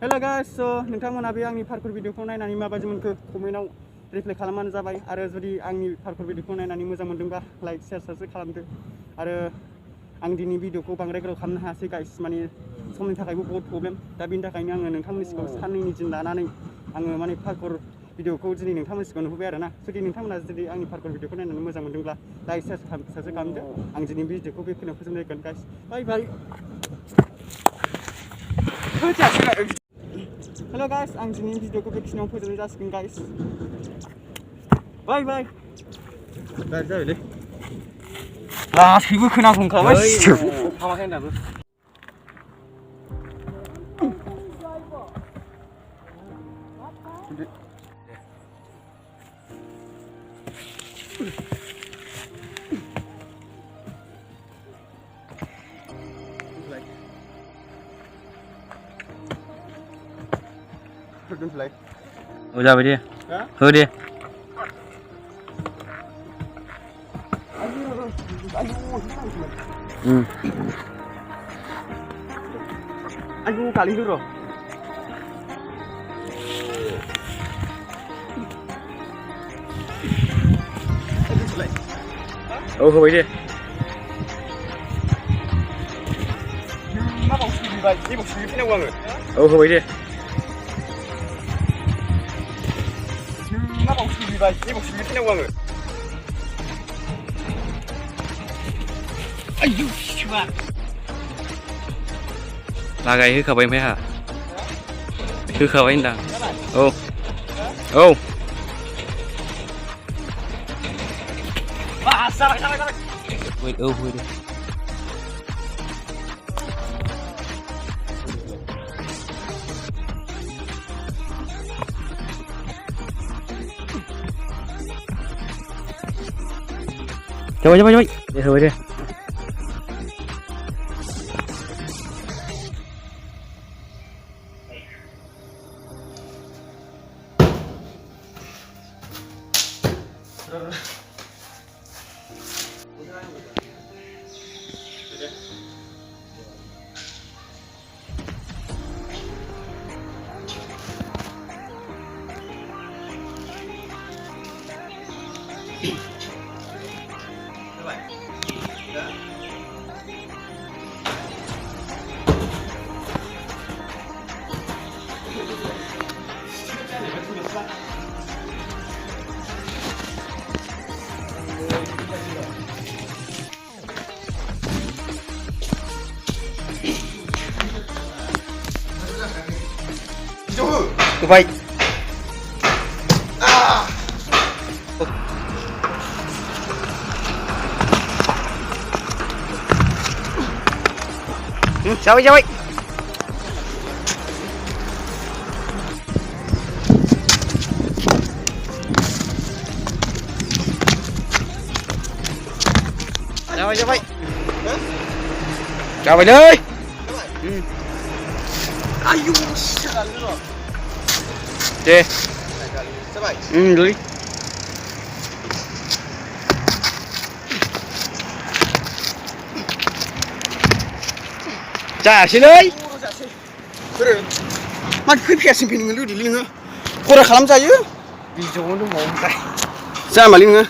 Hello guys, नोंथांमोना बे आंनि पार्कोर भिडिअखौ नायनानै माबायदि मोनखो कमेन्टआव रिप्लाइ खालामबानो जाबाय। आरो जुदि आंनि पार्कोर भिडिअखौ नायनानै मोजां मोनदोंबा लाइक शेयार साबस्क्राइब खालामदो। आरो आं दिनै भिडिअखौ बांद्राय गोलाव खालामनो हायासै गाइस, माने समनि थाखायबो बहुत प्रब्लेम। दा बेनि थाखायनो आङो नोंथांमोननि सिगाङाव साननैनि दिन लानानै आङो माने पार्कोर भिडिअखौ दिनै नोंथांमोननि सिगाङाव नुहोबाय आरो ना। जुदि नोंथांमोना जुदि आंनि पार्कोर भिडिअखौ नायनानै मोजां मोनदोंब्ला लाइक शेयार साबस्क्राइब खालामदो। आं दिनै भिडिअखौ बे खिनियाव फोजोबनायगोन गाइस। बाय बाय। हेलो गाइस, आं दिनै भिडिअखौ बे खिनियाव फोजोबनाय जासिगोन गाइस। बाय बाय। गाइस जाबायलै। लासैबो खोनासंखाबाय। थामाखै दाबो। दोनथ'लाय। औ जाबाय दे। हो दे। आयु गालिदो र'। औ होबाय दे। मा बावसो बिबाय? एबाव सोफिनांगौ आङो। औ होबाय दे। मा बावसो बिबाय? एबाव सोफिनांगौ आङो। आयु शिवा। लागाय होखाबाय ओमफ्राय हा होखाबाय होनदां। औ औ जाबाय जाबाय जाबाय। औ होबाय दे। जाबाय जाबाय जाबाय दे होबाय दे। होबाय। जाबाय जाबाय। जाबाय जाबाय। जाबायलै। आयु गालिदो र'। दे। जाबाय। लै। जायासैलै। सोरो? मा फैफियासिम फैनो लुगैदोंलै नोङो? खरा खालामजायो। भिडिअआवनो दंबावो ओमफ्राय। जामालै नोङो।